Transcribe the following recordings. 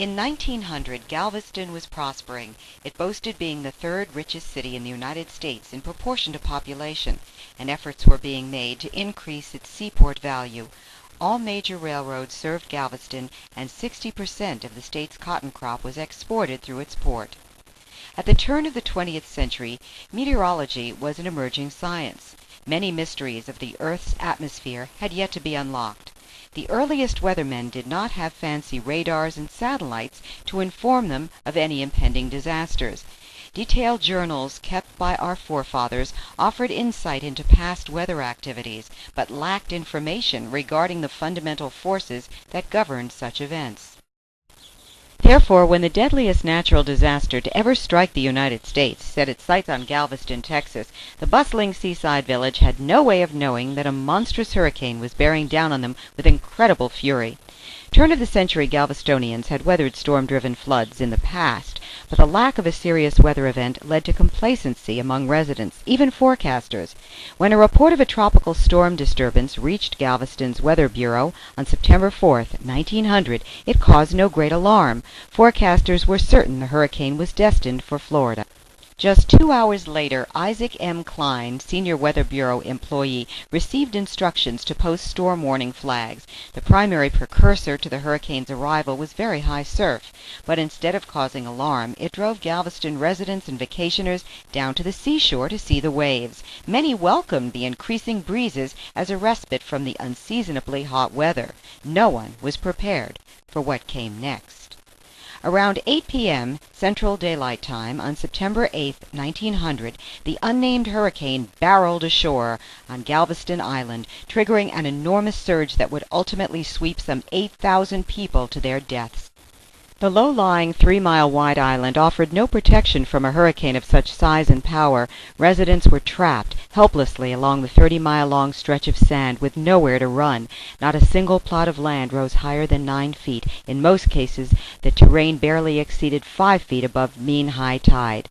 In 1900, Galveston was prospering. It boasted being the third richest city in the United States in proportion to population, and efforts were being made to increase its seaport value. All major railroads served Galveston, and 60% of the state's cotton crop was exported through its port. At the turn of the 20th century, meteorology was an emerging science. Many mysteries of the Earth's atmosphere had yet to be unlocked. The earliest weathermen did not have fancy radars and satellites to inform them of any impending disasters. Detailed journals kept by our forefathers offered insight into past weather activities, but lacked information regarding the fundamental forces that governed such events. Therefore, when the deadliest natural disaster to ever strike the United States set its sights on Galveston, Texas, the bustling seaside village had no way of knowing that a monstrous hurricane was bearing down on them with incredible fury. Turn-of-the-century Galvestonians had weathered storm-driven floods in the past, but the lack of a serious weather event led to complacency among residents, even forecasters. When a report of a tropical storm disturbance reached Galveston's Weather Bureau on September 4th, 1900, it caused no great alarm. Forecasters were certain the hurricane was destined for Florida. Just 2 hours later, Isaac M. Klein, senior Weather Bureau employee, received instructions to post storm warning flags. The primary precursor to the hurricane's arrival was very high surf, but instead of causing alarm, it drove Galveston residents and vacationers down to the seashore to see the waves. Many welcomed the increasing breezes as a respite from the unseasonably hot weather. No one was prepared for what came next. Around 8 p.m. Central Daylight Time on September 8, 1900, the unnamed hurricane barreled ashore on Galveston Island, triggering an enormous surge that would ultimately sweep some 8,000 people to their deaths. The low-lying 3-mile-wide island offered no protection from a hurricane of such size and power. Residents were trapped helplessly along the 30-mile-long stretch of sand with nowhere to run. Not a single plot of land rose higher than 9 feet. In most cases, the terrain barely exceeded 5 feet above mean high tide.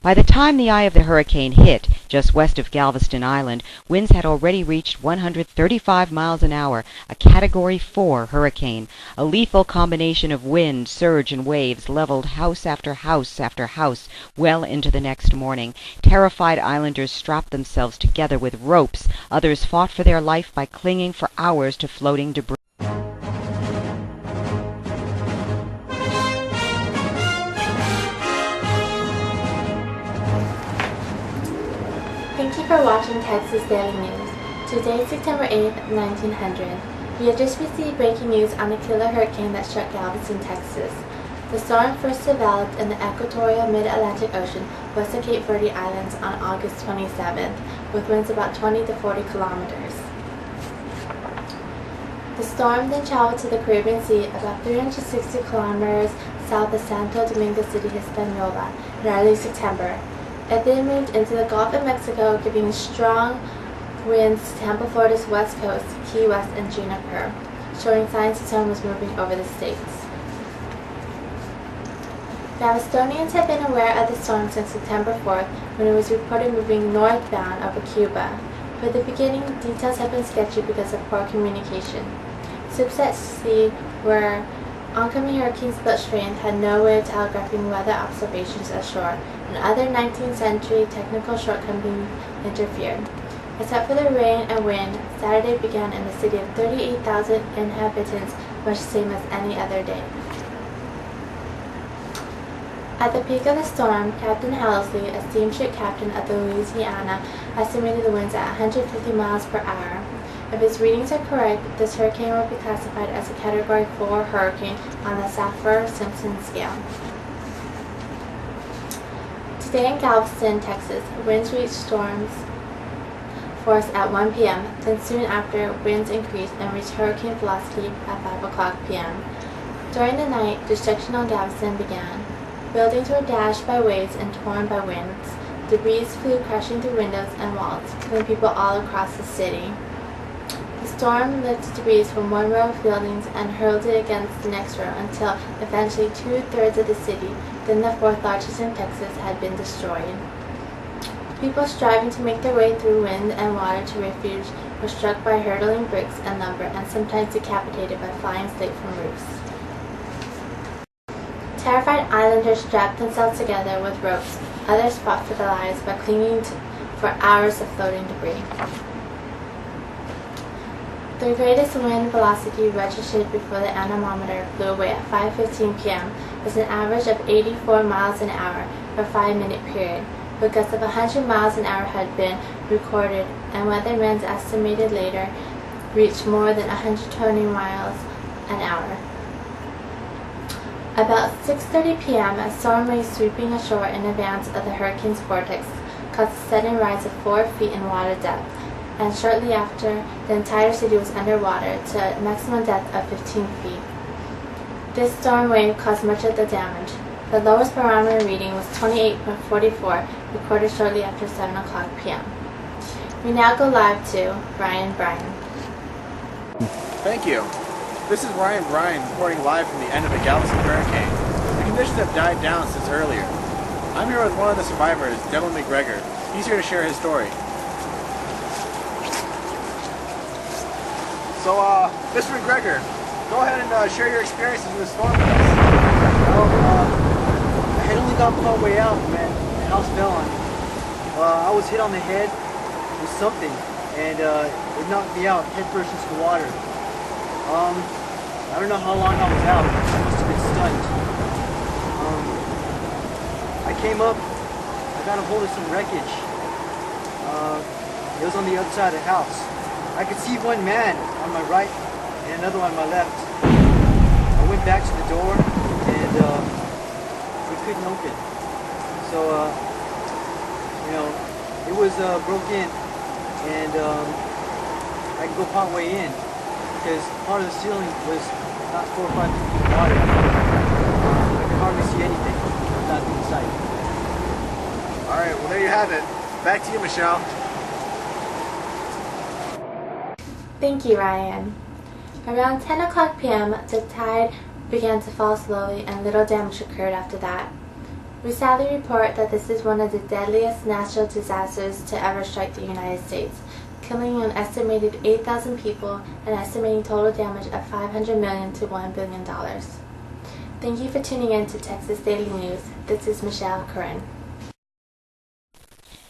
By the time the eye of the hurricane hit, just west of Galveston Island, winds had already reached 135 miles an hour, a Category 4 hurricane. A lethal combination of wind, surge, and waves leveled house after house after house well into the next morning. Terrified islanders strapped themselves together with ropes. Others fought for their life by clinging for hours to floating debris. Thank you for watching Texas Daily News. Today, September 8, 1900. We have just received breaking news on the killer hurricane that struck Galveston, Texas. The storm first developed in the equatorial mid-Atlantic Ocean west of Cape Verde Islands on August 27th, with winds about 20 to 40 kilometers. The storm then traveled to the Caribbean Sea about 360 kilometers south of Santo Domingo City, Hispaniola, in early September. It then moved into the Gulf of Mexico, giving strong winds to Tampa, Florida's west coast, Key West, and Juniper, showing signs the storm was moving over the states. Galvestonians had been aware of the storm since September 4th, when it was reported moving northbound over Cuba. But at the beginning, details had been sketchy because of poor communication. Ships at sea where oncoming hurricanes built strength had no way of telegraphing weather observations ashore, and other 19th century technical shortcomings interfered. Except for the rain and wind, Saturday began in a city of 38,000 inhabitants, much the same as any other day. At the peak of the storm, Captain Halsey, a steamship captain of the Louisiana, estimated the winds at 150 miles per hour. If his readings are correct, this hurricane will be classified as a Category 4 hurricane on the Saffir-Simpson scale. Today in Galveston, Texas, winds reached storm force at 1 p.m., then soon after, winds increased and reached hurricane velocity at 5 o'clock p.m. During the night, destruction on Galveston began. Buildings were dashed by waves and torn by winds. Debris flew crashing through windows and walls, killing people all across the city. The storm lifted debris from one row of buildings and hurled it against the next row until eventually 2/3 of the city, then the fourth largest in Texas, had been destroyed. People striving to make their way through wind and water to refuge were struck by hurtling bricks and lumber and sometimes decapitated by flying slate from roofs. Terrified islanders strapped themselves together with ropes. Others fought for their lives by clinging for hours of floating debris. The greatest wind velocity registered before the anemometer blew away at 5:15 p.m. was an average of 84 miles an hour for a 5-minute period. A gust of 100 miles an hour had been recorded, and weathermen estimated later reached more than 120 miles an hour. About 6:30 p.m., a storm wave sweeping ashore in advance of the hurricane's vortex caused a sudden rise of 4 feet in water depth, and shortly after, the entire city was underwater to a maximum depth of 15 feet. This storm wave caused much of the damage. The lowest barometer reading was 28.44, recorded shortly after 7 o'clock p.m. We now go live to Ryan Bryan. Thank you. This is Ryan Bryan reporting live from the end of the Galveston Hurricane. The conditions have died down since earlier. I'm here with one of the survivors, Devin McGregor. He's here to share his story. So, Mr. McGregor, go ahead and share your experiences in the storm with us. Well, I had only got part way out when the house fell on me. I was hit on the head with something, and it knocked me out headfirst into the water. I don't know how long I was out. I must have been stunned. I came up, I got a hold of some wreckage. It was on the other side of the house. I could see one man on my right and another on my left. I went back to the door and we couldn't open. So, it was broken, and I could go part way in because part of the ceiling was not 4 or 5 feet of water. I could hardly see anything without being sight. Alright, well there you have it. Back to you, Michelle. Thank you, Ryan. Around 10 o'clock p.m., the tide began to fall slowly and little damage occurred after that. We sadly report that this is one of the deadliest natural disasters to ever strike the United States, killing an estimated 8,000 people and estimating total damage of $500 million to $1 billion. Thank you for tuning in to Texas Daily News. This is Michelle Curran.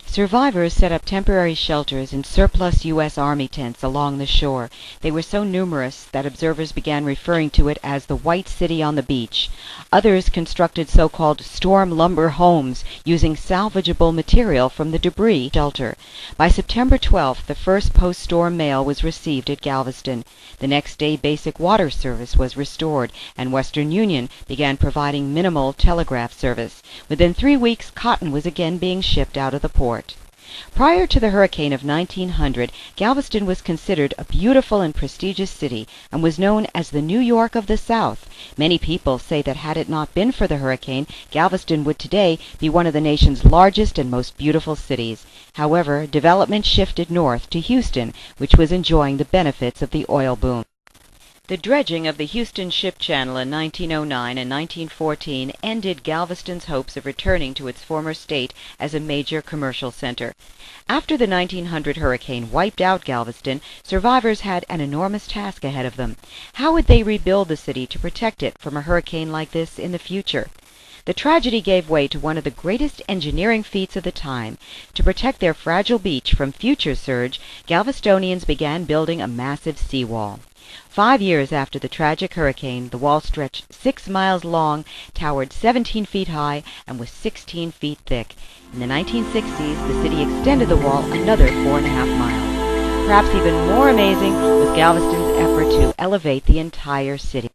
Survivors set up temporary shelters in surplus U.S. Army tents along the shore. They were so numerous that observers began referring to it as the White City on the beach. Others constructed so-called storm lumber homes using salvageable material from the debris shelter. By September 12th, the first post-storm mail was received at Galveston. The next day, basic water service was restored, and Western Union began providing minimal telegraph service. Within 3 weeks, cotton was again being shipped out of the port. Prior to the hurricane of 1900, Galveston was considered a beautiful and prestigious city and was known as the New York of the South. Many people say that had it not been for the hurricane, Galveston would today be one of the nation's largest and most beautiful cities. However, development shifted north to Houston, which was enjoying the benefits of the oil boom. The dredging of the Houston Ship Channel in 1909 and 1914 ended Galveston's hopes of returning to its former state as a major commercial center. After the 1900 hurricane wiped out Galveston, survivors had an enormous task ahead of them. How would they rebuild the city to protect it from a hurricane like this in the future? The tragedy gave way to one of the greatest engineering feats of the time. To protect their fragile beach from future surge, Galvestonians began building a massive seawall. 5 years after the tragic hurricane, the wall stretched 6 miles long, towered 17 feet high, and was 16 feet thick. In the 1960s, the city extended the wall another 4.5 miles. Perhaps even more amazing was Galveston's effort to elevate the entire city.